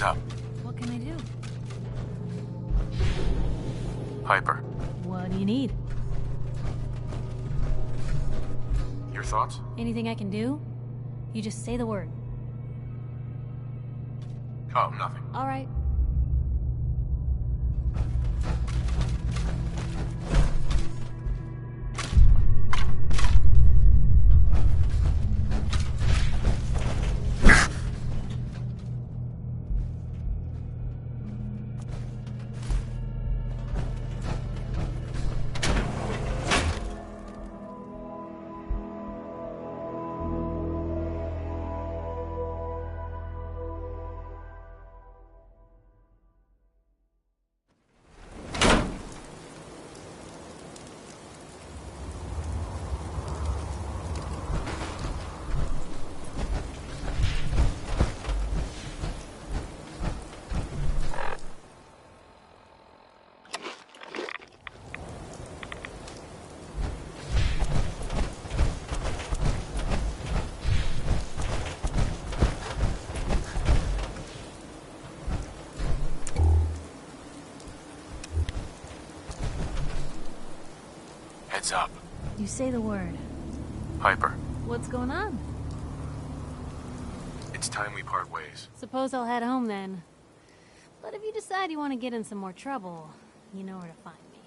Heads up. What can I do? Piper. What do you need? Your thoughts? Anything I can do? You just say the word. Oh, nothing. All right. Heads up. You say the word. Piper. What's going on? It's time we part ways. Suppose I'll head home then. But if you decide you want to get in some more trouble, you know where to find me.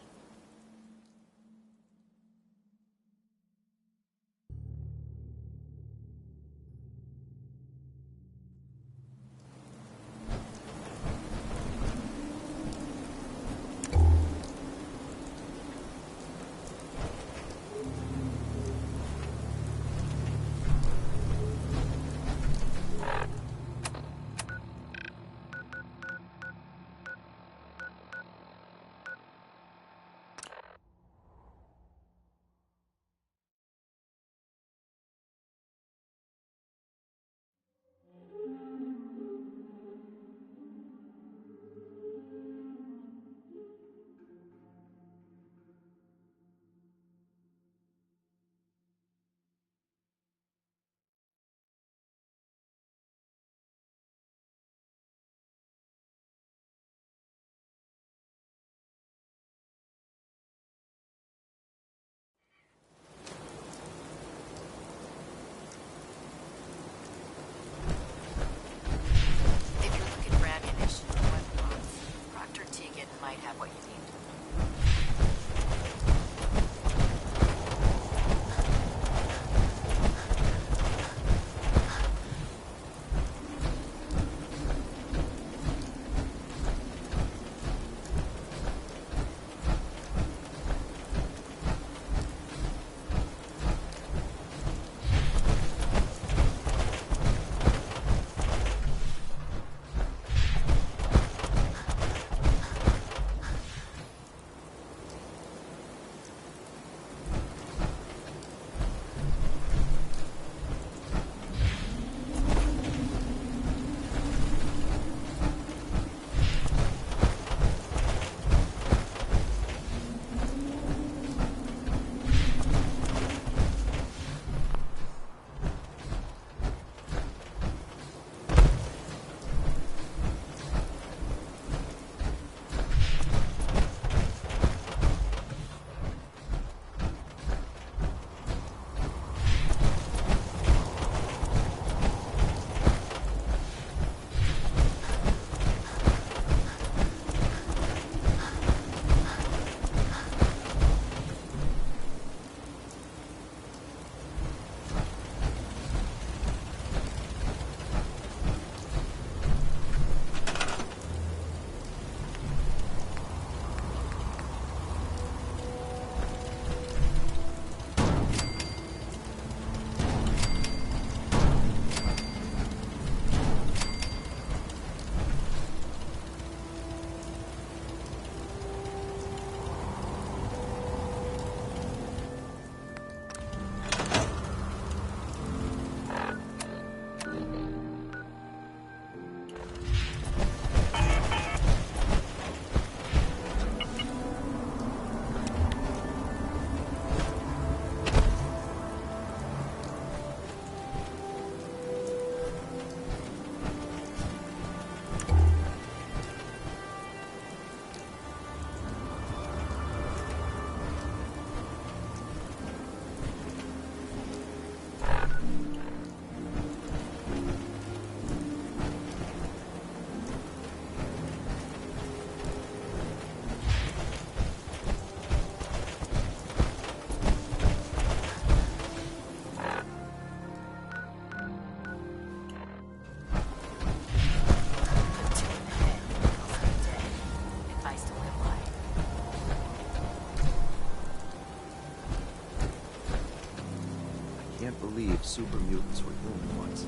can't believe super mutants were human ones.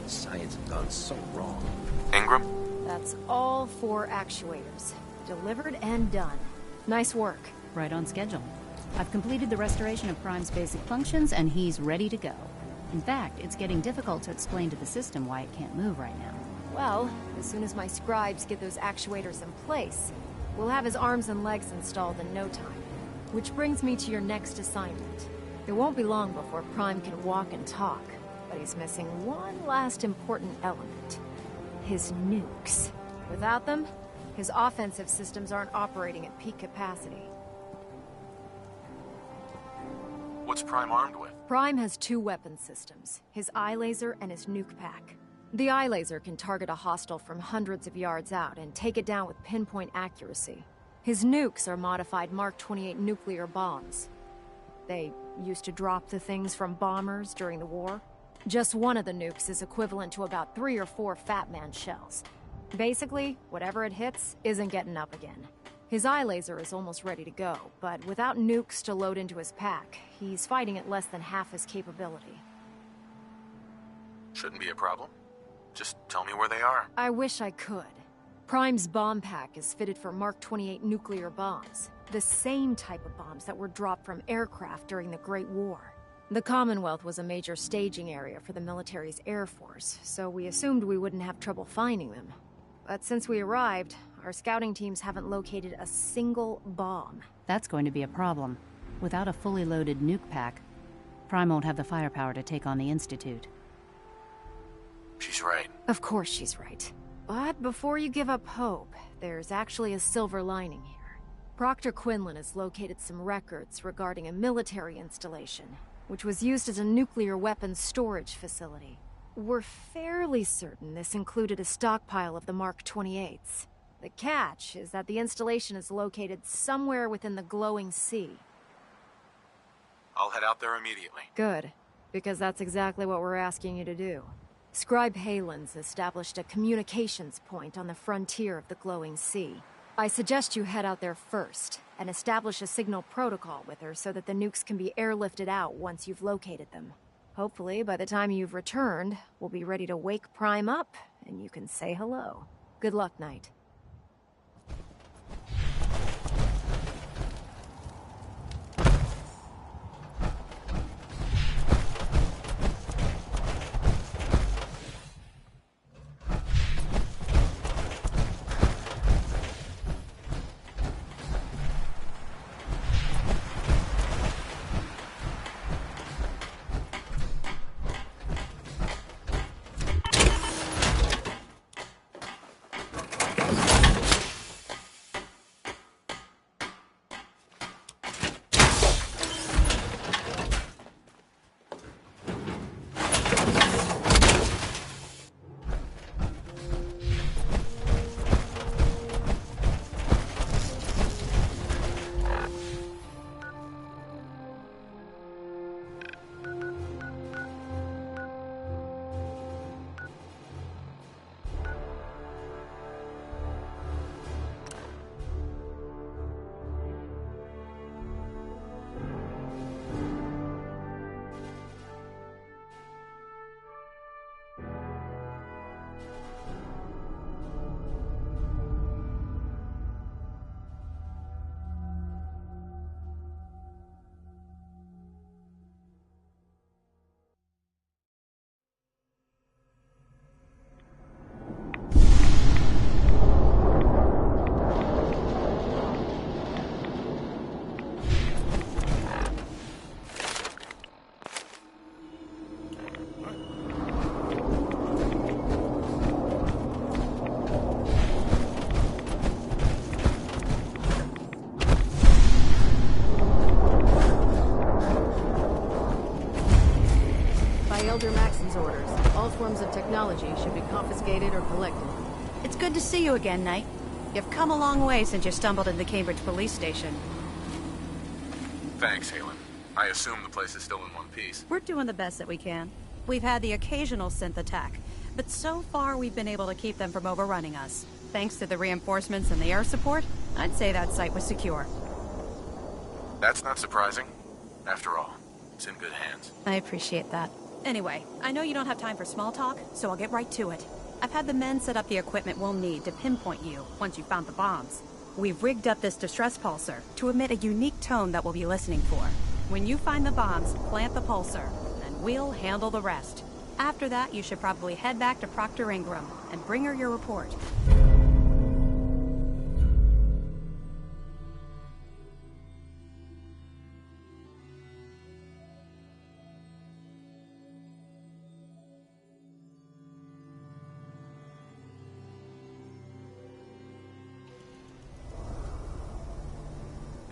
Science had gone so wrong. Ingram? That's all 4 actuators. Delivered and done. Nice work. Right on schedule. I've completed the restoration of Prime's basic functions, and he's ready to go. In fact, it's getting difficult to explain to the system why it can't move right now. Well, as soon as my scribes get those actuators in place, we'll have his arms and legs installed in no time. Which brings me to your next assignment. It won't be long before Prime can walk and talk, but he's missing one last important element. His nukes. Without them, his offensive systems aren't operating at peak capacity. What's Prime armed with? Prime has 2 weapon systems, his eye laser and his nuke pack. The eye laser can target a hostile from hundreds of yards out and take it down with pinpoint accuracy. His nukes are modified Mark 28 nuclear bombs. They used to drop the things from bombers during the war. Just one of the nukes is equivalent to about 3 or 4 Fat Man shells. Basically, whatever it hits isn't getting up again. His eye laser is almost ready to go, but without nukes to load into his pack, he's fighting at less than half his capability. Shouldn't be a problem. Just tell me where they are. I wish I could. Prime's bomb pack is fitted for Mark 28 nuclear bombs, the same type of bombs that were dropped from aircraft during the Great War. The Commonwealth was a major staging area for the military's air force, so we assumed we wouldn't have trouble finding them. But since we arrived, our scouting teams haven't located a single bomb. That's going to be a problem. Without a fully loaded nuke pack, Prime won't have the firepower to take on the Institute. She's right. Of course she's right. But before you give up hope, there's actually a silver lining here. Proctor Quinlan has located some records regarding a military installation, which was used as a nuclear weapons storage facility. We're fairly certain this included a stockpile of the Mark 28s. The catch is that the installation is located somewhere within the glowing sea. I'll head out there immediately. Good, because that's exactly what we're asking you to do. Scribe Halen's established a communications point on the frontier of the glowing sea. I suggest you head out there first, and establish a signal protocol with her so that the nukes can be airlifted out once you've located them. Hopefully, by the time you've returned, we'll be ready to wake Prime up, and you can say hello. Good luck, Knight. Elder Maxon's orders. All forms of technology should be confiscated or collected. It's good to see you again, Knight. You've come a long way since you stumbled into Cambridge Police Station. Thanks, Halen. I assume the place is still in one piece. We're doing the best that we can. We've had the occasional synth attack, but so far we've been able to keep them from overrunning us. Thanks to the reinforcements and the air support, I'd say that site was secure. That's not surprising. After all, It's in good hands. I appreciate that. Anyway, I know you don't have time for small talk, so I'll get right to it. I've had the men set up the equipment we'll need to pinpoint you once you've found the bombs. We've rigged up this distress pulsar to emit a unique tone that we'll be listening for. When you find the bombs, plant the pulsar, and we'll handle the rest. After that, you should probably head back to Proctor Ingram and bring her your report.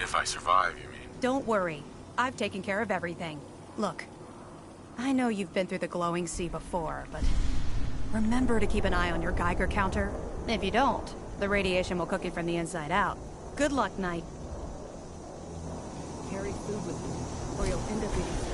If I survive, you mean? Don't worry. I've taken care of everything. Look, I know you've been through the glowing sea before, but remember to keep an eye on your Geiger counter. If you don't, the radiation will cook you from the inside out. Good luck, Knight. Carry food with you, or you'll end up eating.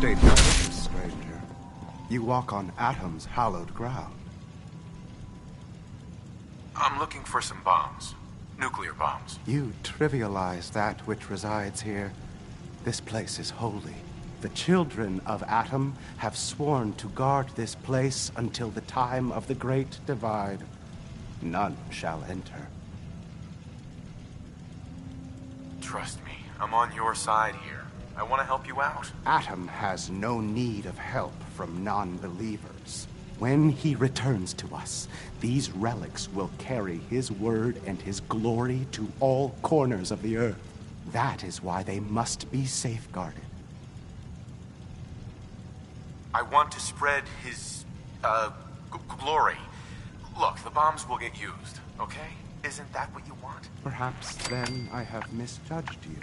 state your purpose, stranger. You walk on Atom's hallowed ground. I'm looking for some bombs. Nuclear bombs. You trivialize that which resides here. This place is holy. The children of Atom have sworn to guard this place until the time of the Great Divide. None shall enter. Trust me, I'm on your side here. I want to help you out. Atom has no need of help from non-believers. When he returns to us, these relics will carry his word and his glory to all corners of the earth. That is why they must be safeguarded. I want to spread his, glory. Look, the bombs will get used, okay? Isn't that what you want? Perhaps then I have misjudged you.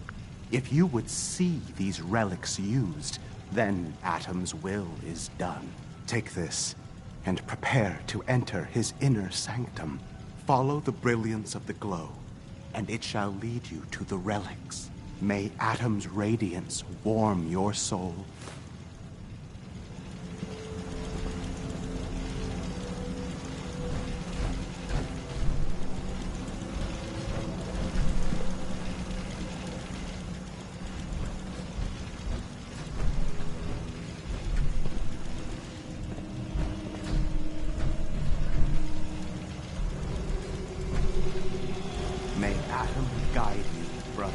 If you would see these relics used, then Atom's will is done. Take this, and prepare to enter his inner sanctum. Follow the brilliance of the glow, and it shall lead you to the relics. May Atom's radiance warm your soul. May Atom guide you, brother.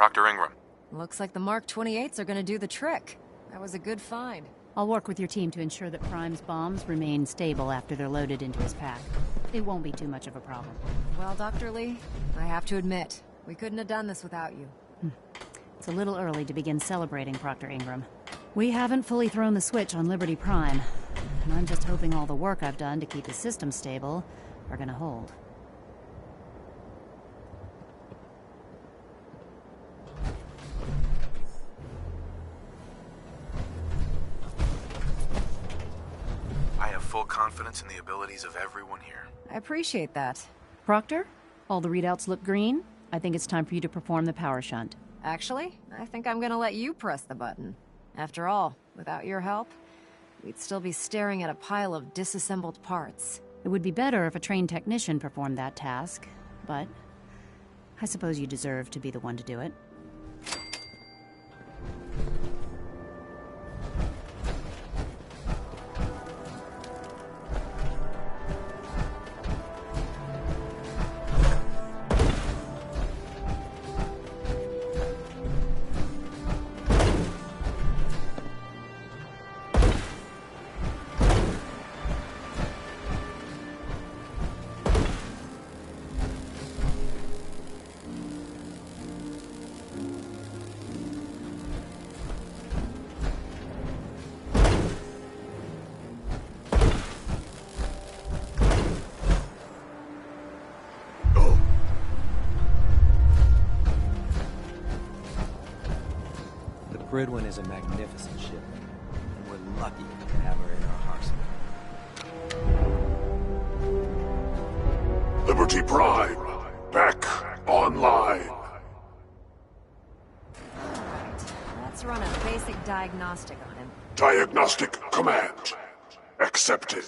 Proctor Ingram. Looks like the Mark 28s are gonna do the trick. That was a good find. I'll work with your team to ensure that Prime's bombs remain stable after they're loaded into his pack. It won't be too much of a problem. Well, Dr. Lee, I have to admit, we couldn't have done this without you. It's a little early to begin celebrating, Proctor Ingram. We haven't fully thrown the switch on Liberty Prime, and I'm just hoping all the work I've done to keep the system stable are gonna hold. I have full confidence in the abilities of everyone here. I appreciate that. Proctor, all the readouts look green. I think it's time for you to perform the power shunt. Actually, I think I'm gonna let you press the button. After all, without your help, we'd still be staring at a pile of disassembled parts. It would be better if a trained technician performed that task, but I suppose you deserve to be the one to do it. The Bridwin is a magnificent ship, and we're lucky to have her in our arsenal. Liberty Prime, back online. Alright, let's run a basic diagnostic on him. Diagnostic command accepted.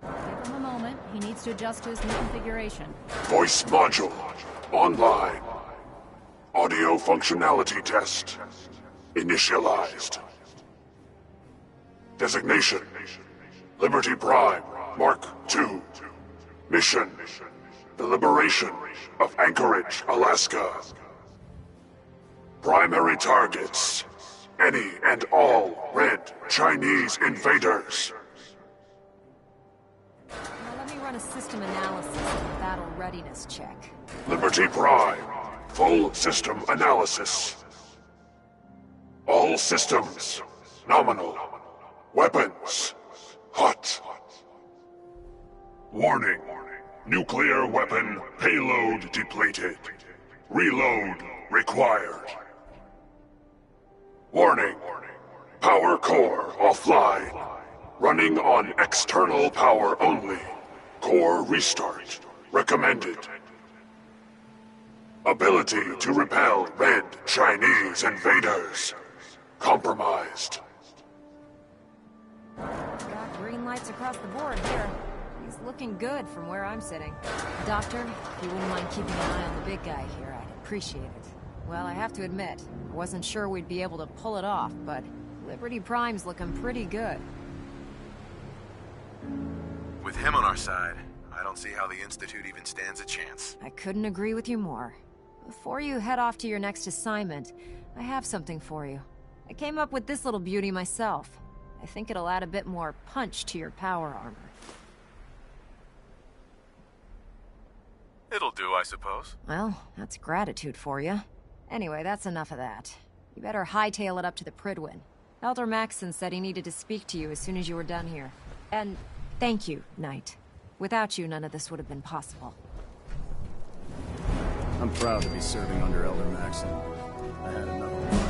Give him a moment. He needs to adjust to his new configuration. Voice module online. Audio functionality test initialized. Designation: Liberty Prime Mark II. Mission: the liberation of Anchorage, Alaska. Primary targets: any and all red Chinese invaders. Now let me run a system analysis and a battle readiness check. Liberty Prime, full system analysis. All systems nominal. Weapons hot. Warning: nuclear weapon payload depleted. Reload required. Warning: power core offline. Running on external power only. Core restart recommended. Ability to repel red Chinese invaders compromised. Got green lights across the board here. He's looking good from where I'm sitting. Doctor, if you wouldn't mind keeping an eye on the big guy here, I'd appreciate it. Well, I have to admit, I wasn't sure we'd be able to pull it off, but Liberty Prime's looking pretty good. With him on our side, I don't see how the Institute even stands a chance. I couldn't agree with you more. Before you head off to your next assignment, I have something for you. I came up with this little beauty myself. I think it'll add a bit more punch to your power armor. It'll do, I suppose. Well, that's gratitude for you. Anyway, that's enough of that. You better hightail it up to the Pridwin. Elder Maxson said he needed to speak to you as soon as you were done here. And thank you, Knight. Without you, none of this would have been possible. I'm proud to be serving under Elder Maxson. I had enough of it.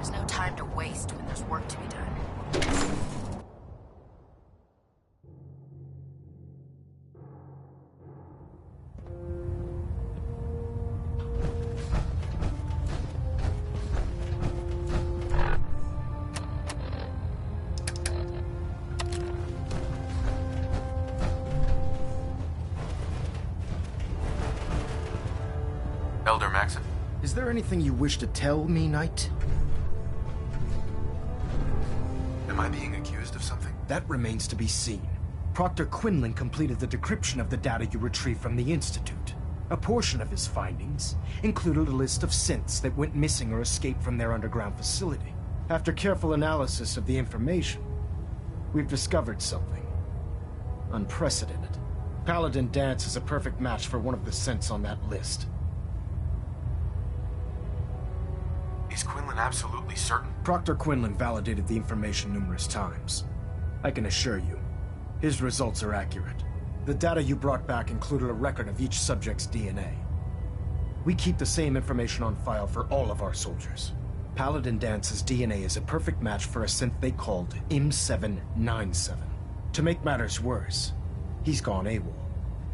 There's no time to waste when there's work to be done. Elder Maxon? Is there anything you wish to tell me, Knight? Am I being accused of something? That remains to be seen. Proctor Quinlan completed the decryption of the data you retrieved from the Institute. A portion of his findings included a list of synths that went missing or escaped from their underground facility. After careful analysis of the information, we've discovered something unprecedented. Paladin Danse is a perfect match for one of the synths on that list. Is Quinlan absolutely certain? Proctor Quinlan validated the information numerous times. I can assure you, his results are accurate. The data you brought back included a record of each subject's DNA. We keep the same information on file for all of our soldiers. Paladin Dance's DNA is a perfect match for a synth they called M797. To make matters worse, he's gone AWOL.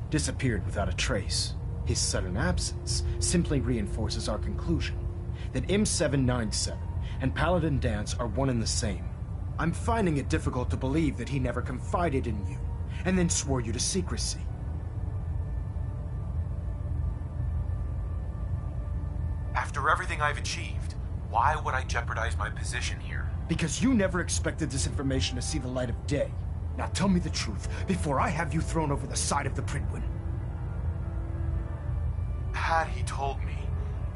Disappeared without a trace. His sudden absence simply reinforces our conclusion that M797 and Paladin Danse are one and the same. I'm finding it difficult to believe that he never confided in you, and then swore you to secrecy. After everything I've achieved, why would I jeopardize my position here? Because you never expected this information to see the light of day. Now tell me the truth, before I have you thrown over the side of the Prydwen. Had he told me,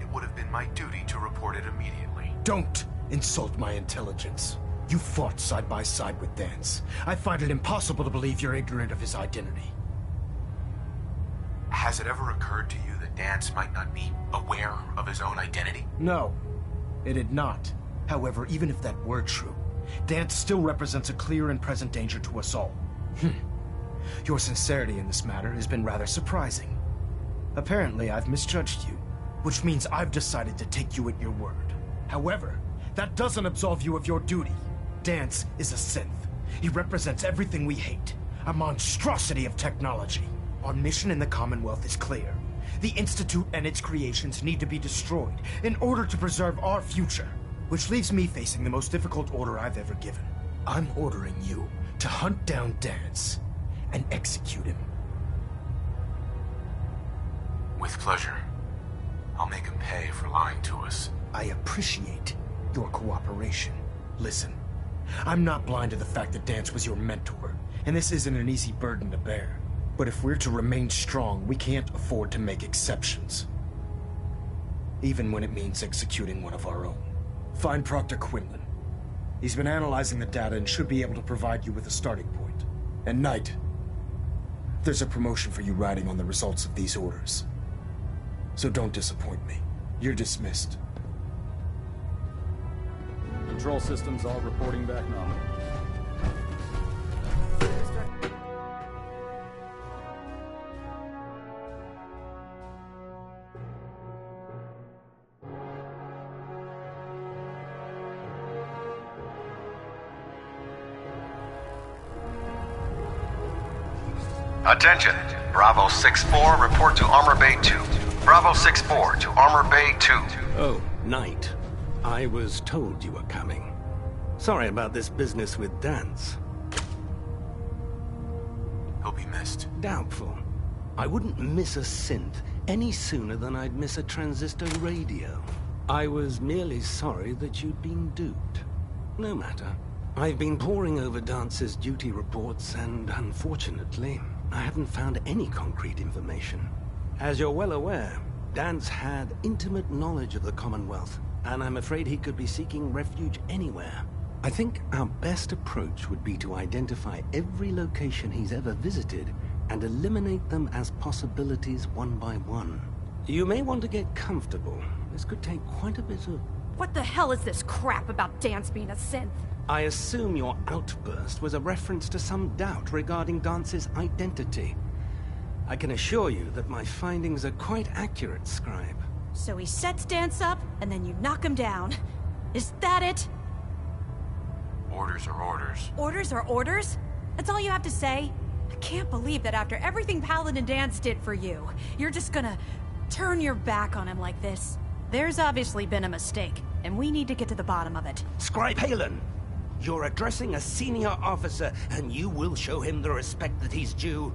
it would have been my duty to report it immediately. Don't insult my intelligence. You fought side by side with Danse. I find it impossible to believe you're ignorant of his identity. Has it ever occurred to you that Danse might not be aware of his own identity? No, it had not. However, even if that were true, Danse still represents a clear and present danger to us all. Your sincerity in this matter has been rather surprising. Apparently, I've misjudged you, which means I've decided to take you at your word. However, that doesn't absolve you of your duty. Danse is a synth. He represents everything we hate, a monstrosity of technology. Our mission in the Commonwealth is clear. The Institute and its creations need to be destroyed in order to preserve our future, which leaves me facing the most difficult order I've ever given. I'm ordering you to hunt down Danse and execute him. With pleasure. I'll make him pay for lying to us. I appreciate your cooperation. Listen, I'm not blind to the fact that Danse was your mentor, and this isn't an easy burden to bear. But if we're to remain strong, we can't afford to make exceptions. Even when it means executing one of our own. Find Proctor Quinlan. He's been analyzing the data and should be able to provide you with a starting point. And Knight, there's a promotion for you riding on the results of these orders. So don't disappoint me. You're dismissed. Control systems all reporting back nominal. Attention! Bravo 6-4, report to Armor Bay 2. Bravo 6-4 to Armor Bay 2. Oh, Knight. I was told you were coming. Sorry about this business with Danse. He'll be missed. Doubtful. I wouldn't miss a synth any sooner than I'd miss a transistor radio. I was merely sorry that you'd been duped. No matter. I've been poring over Dance's duty reports and, unfortunately, I haven't found any concrete information. As you're well aware, Danse had intimate knowledge of the Commonwealth, and I'm afraid he could be seeking refuge anywhere. I think our best approach would be to identify every location he's ever visited and eliminate them as possibilities one by one. You may want to get comfortable. This could take quite a bit of... What the hell is this crap about Danse being a synth? I assume your outburst was a reference to some doubt regarding Dance's identity. I can assure you that my findings are quite accurate, Scribe. So he sets Danse up, and then you knock him down. Is that it? Orders are orders. Orders are orders? That's all you have to say? I can't believe that after everything Paladin Dance did for you, you're just gonna turn your back on him like this. There's obviously been a mistake, and we need to get to the bottom of it. Scribe Halen, you're addressing a senior officer, and you will show him the respect that he's due.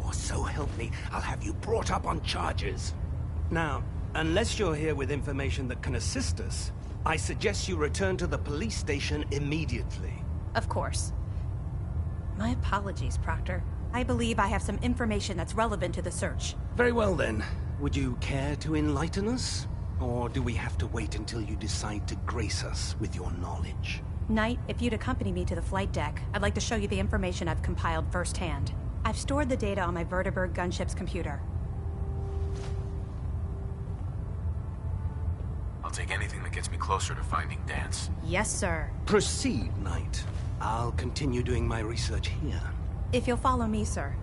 Or so help me, I'll have you brought up on charges. Now, unless you're here with information that can assist us, I suggest you return to the police station immediately. Of course. My apologies, Proctor. I believe I have some information that's relevant to the search. Very well then. Would you care to enlighten us? Or do we have to wait until you decide to grace us with your knowledge? Knight, if you'd accompany me to the flight deck, I'd like to show you the information I've compiled firsthand. I've stored the data on my Vertibird gunship's computer. I'll take anything that gets me closer to finding Dance. Yes, sir. Proceed, Knight. I'll continue doing my research here. If you'll follow me, sir.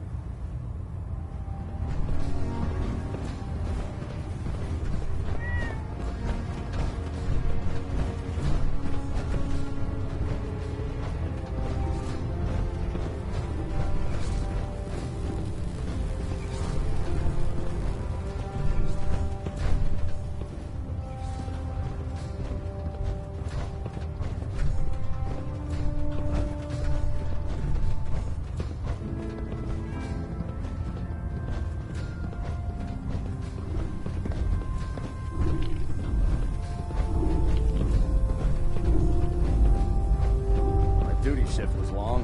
Shift was long,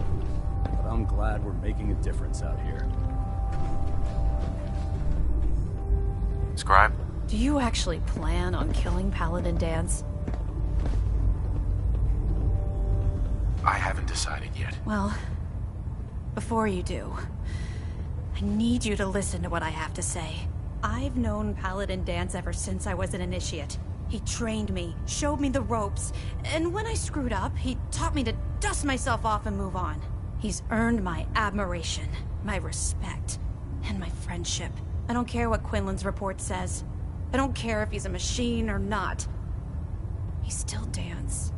but I'm glad we're making a difference out here. Scribe? Do you actually plan on killing Paladin Dance? I haven't decided yet. Well, before you do, I need you to listen to what I have to say. I've known Paladin Dance ever since I was an initiate. He trained me, showed me the ropes, and when I screwed up, he taught me to dust myself off and move on. He's earned my admiration, my respect, and my friendship. I don't care what Quinlan's report says. I don't care if he's a machine or not. He's still Dance.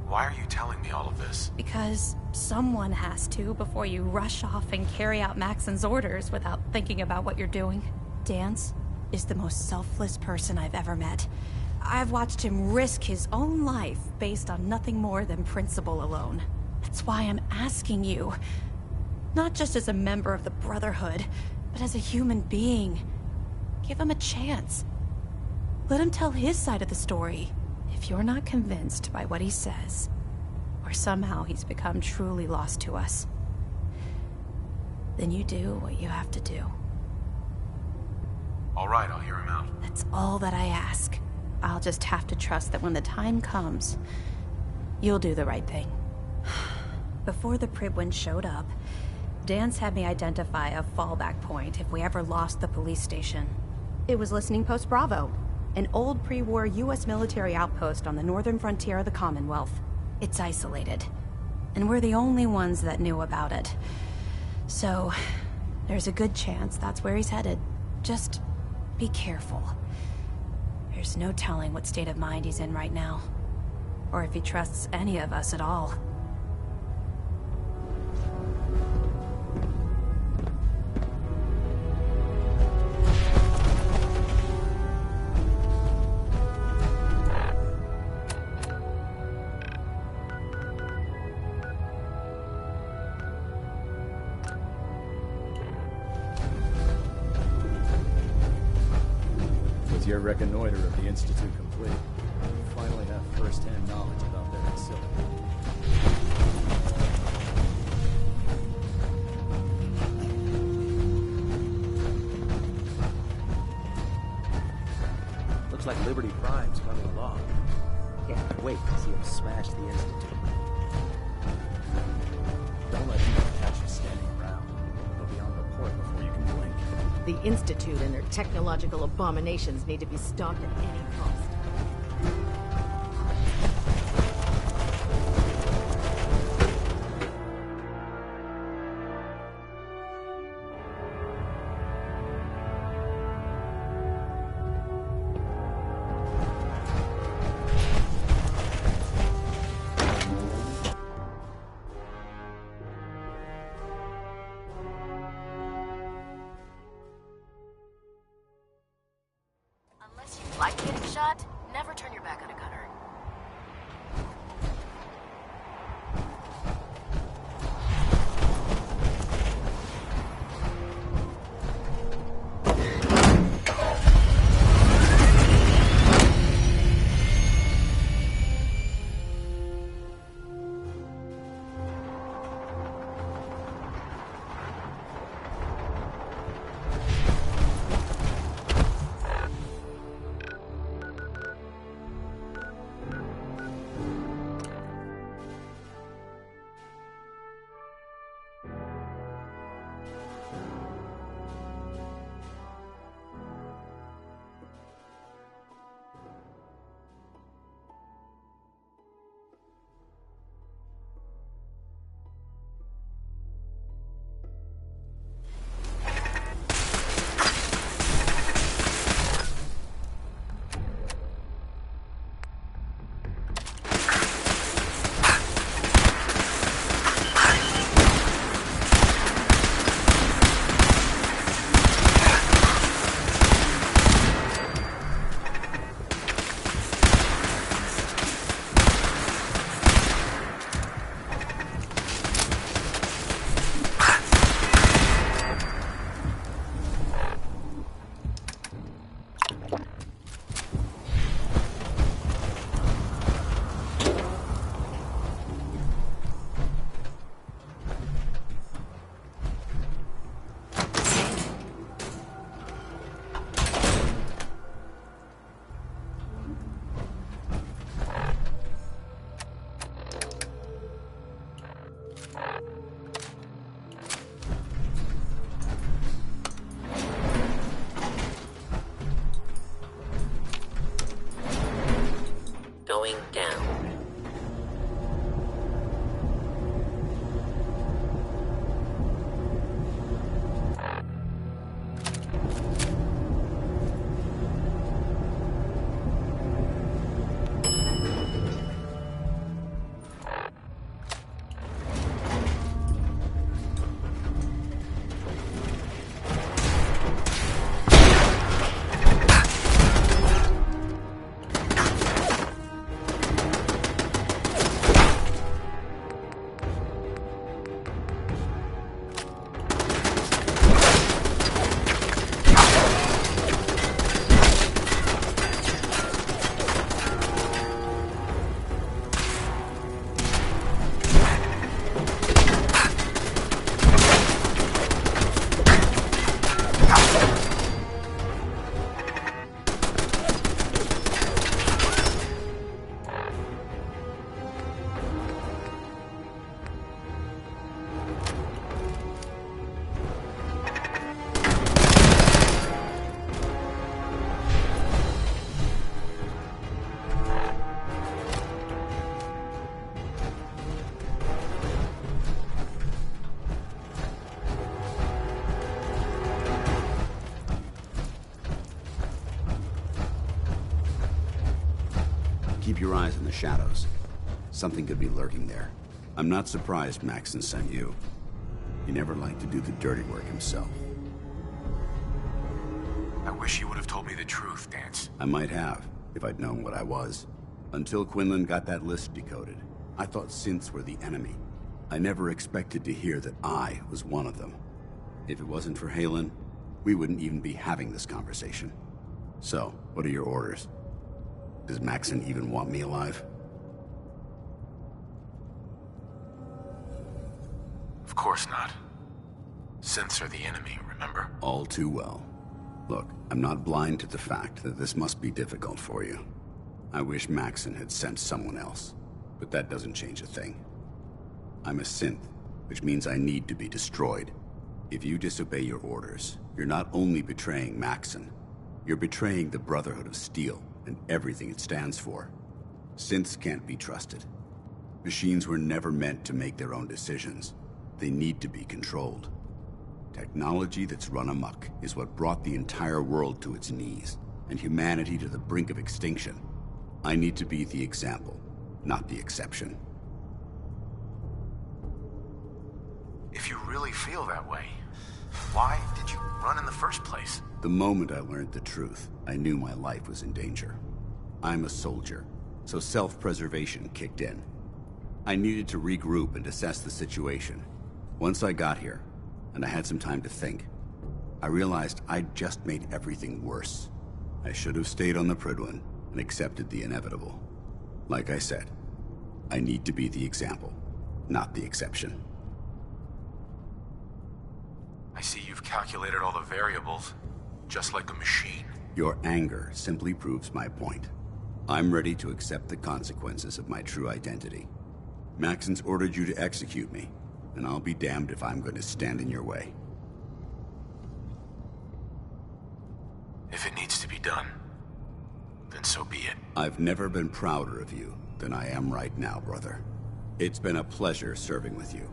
Why are you telling me all of this? Because someone has to before you rush off and carry out Maxon's orders without thinking about what you're doing. Dance is the most selfless person I've ever met. I've watched him risk his own life based on nothing more than principle alone. That's why I'm asking you, not just as a member of the Brotherhood, but as a human being. Give him a chance. Let him tell his side of the story. If you're not convinced by what he says, or somehow he's become truly lost to us, then you do what you have to do. All right, I'll hear him out. That's all that I ask. I'll just have to trust that when the time comes, you'll do the right thing. Before the Pribwin showed up, Dance had me identify a fallback point if we ever lost the police station. It was Listening Post Bravo, an old pre-war US military outpost on the northern frontier of the Commonwealth. It's isolated, and we're the only ones that knew about it. So, there's a good chance that's where he's headed. Just be careful. There's no telling what state of mind he's in right now, or if he trusts any of us at all. With your reconnoiter of the Institute complete, you finally have first-hand knowledge about their facility. Looks like Liberty Prime's coming along. Can't wait to see him smash the Institute. Don't let him catch you standing around. He'll be on report before you can blink. The Institute and their technological abominations need to be stopped at any cost. shot, never turn your back on a gunner. Going down. Keep your eyes in the shadows. Something could be lurking there. I'm not surprised Maxon sent you. He never liked to do the dirty work himself. I wish you would have told me the truth, Dance. I might have, if I'd known what I was. Until Quinlan got that list decoded, I thought synths were the enemy. I never expected to hear that I was one of them. If it wasn't for Halen, we wouldn't even be having this conversation. So, what are your orders? Does Maxon even want me alive? Of course not. Synths are the enemy, remember? All too well. Look, I'm not blind to the fact that this must be difficult for you. I wish Maxon had sent someone else, but that doesn't change a thing. I'm a synth, which means I need to be destroyed. If you disobey your orders, you're not only betraying Maxon, you're betraying the Brotherhood of Steel and everything it stands for. Synths can't be trusted. Machines were never meant to make their own decisions. They need to be controlled. Technology that's run amok is what brought the entire world to its knees, and humanity to the brink of extinction. I need to be the example, not the exception. If you really feel that way, why did you run in the first place? The moment I learned the truth, I knew my life was in danger. I'm a soldier, so self-preservation kicked in. I needed to regroup and assess the situation. Once I got here, and I had some time to think, I realized I'd just made everything worse. I should have stayed on the Prydwen and accepted the inevitable. Like I said, I need to be the example, not the exception. I see you've calculated all the variables, just like a machine. Your anger simply proves my point. I'm ready to accept the consequences of my true identity. Maxon's ordered you to execute me, and I'll be damned if I'm going to stand in your way. If it needs to be done, then so be it. I've never been prouder of you than I am right now, brother. It's been a pleasure serving with you.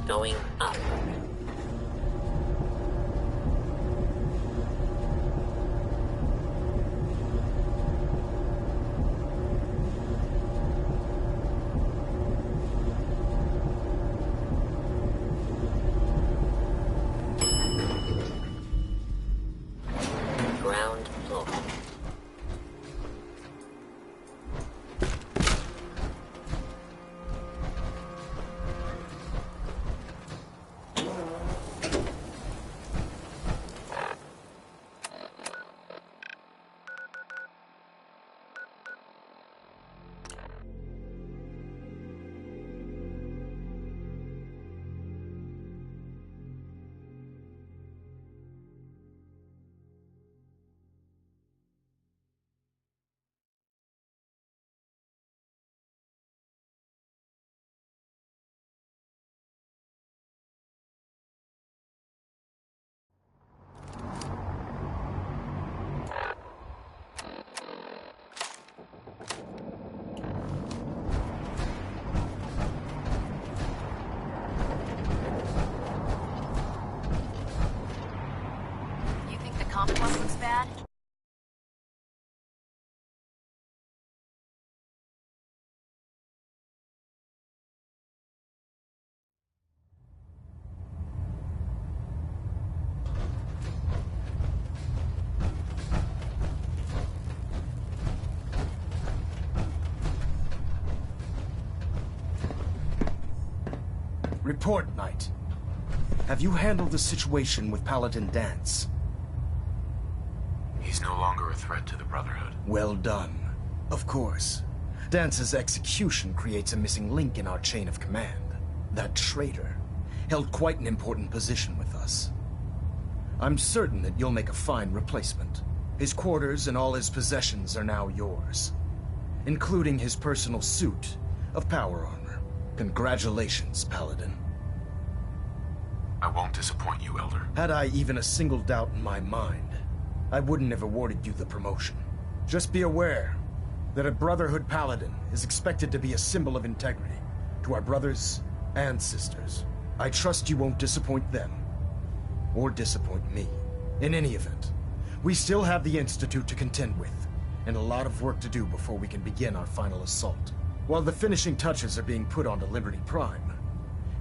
Going up. Ground floor. Complex looks bad. Report, Knight. Have you handled the situation with Paladin Danse? He's no longer a threat to the Brotherhood. Well done. Of course. Dance's execution creates a missing link in our chain of command. That traitor held quite an important position with us. I'm certain that you'll make a fine replacement. His quarters and all his possessions are now yours, including his personal suit of power armor. Congratulations, Paladin. I won't disappoint you, Elder. Had I even a single doubt in my mind, I wouldn't have awarded you the promotion. Just be aware that a Brotherhood Paladin is expected to be a symbol of integrity to our brothers and sisters. I trust you won't disappoint them, or disappoint me. In any event, we still have the Institute to contend with, and a lot of work to do before we can begin our final assault. While the finishing touches are being put onto Liberty Prime,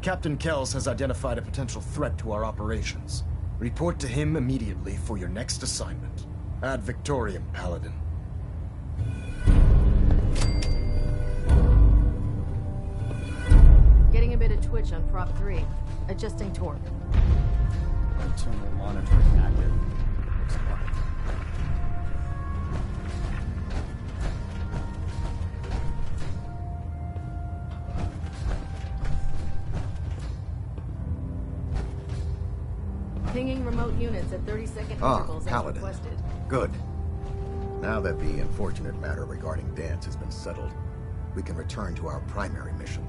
Captain Kells has identified a potential threat to our operations. Report to him immediately for your next assignment. Ad Victoriam, Paladin. Getting a bit of twitch on Prop 3. Adjusting torque. Internal monitoring active. Looks like. Pinging remote units at 30-second intervals as Paladin. requested. Good. Now that the unfortunate matter regarding Dance has been settled, we can return to our primary mission.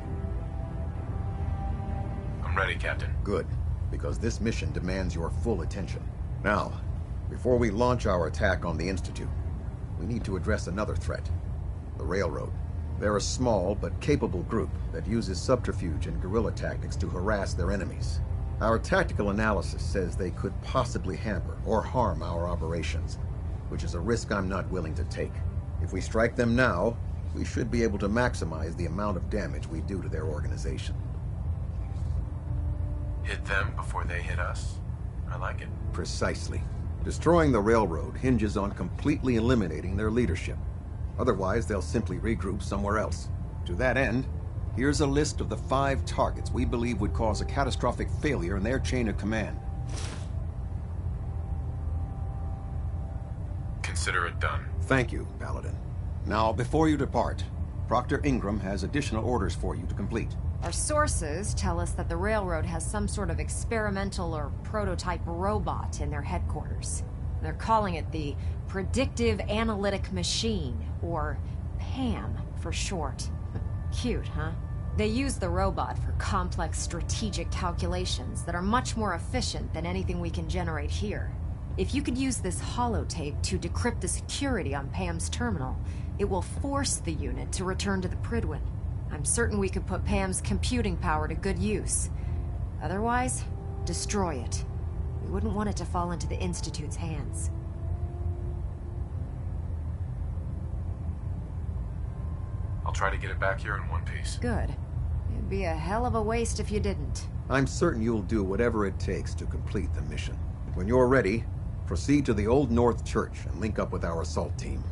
I'm ready, Captain. Good, because this mission demands your full attention. Now, before we launch our attack on the Institute, we need to address another threat. The Railroad. They're a small but capable group that uses subterfuge and guerrilla tactics to harass their enemies. Our tactical analysis says they could possibly hamper or harm our operations, which is a risk I'm not willing to take. If we strike them now, we should be able to maximize the amount of damage we do to their organization. Hit them before they hit us? I like it. Precisely. Destroying the railroad hinges on completely eliminating their leadership. Otherwise, they'll simply regroup somewhere else. To that end, here's a list of the 5 targets we believe would cause a catastrophic failure in their chain of command. Consider it done. Thank you, Paladin. Now, before you depart, Proctor Ingram has additional orders for you to complete. Our sources tell us that the Railroad has some sort of experimental or prototype robot in their headquarters. They're calling it the Predictive Analytic Machine, or PAM for short. Cute, huh? They use the robot for complex strategic calculations that are much more efficient than anything we can generate here. If you could use this holotape to decrypt the security on Pam's terminal, it will force the unit to return to the Prydwen. I'm certain we could put Pam's computing power to good use. Otherwise, destroy it. We wouldn't want it to fall into the Institute's hands. I'll try to get it back here in one piece. Good. It'd be a hell of a waste if you didn't. I'm certain you'll do whatever it takes to complete the mission. When you're ready, proceed to the Old North Church and link up with our assault team.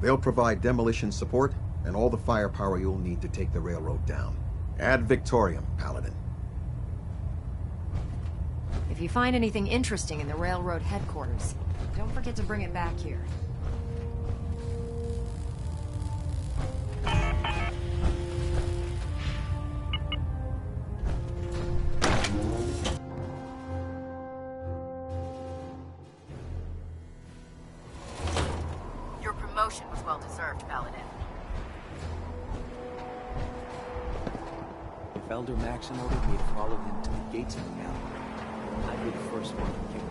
They'll provide demolition support and all the firepower you'll need to take the railroad down. Ad Victoriam, Paladin. If you find anything interesting in the Railroad headquarters, don't forget to bring it back here. Your promotion was well deserved, Paladin. If Elder Maxim ordered me to follow him to the gates of the gallery, I'd be the first one to kick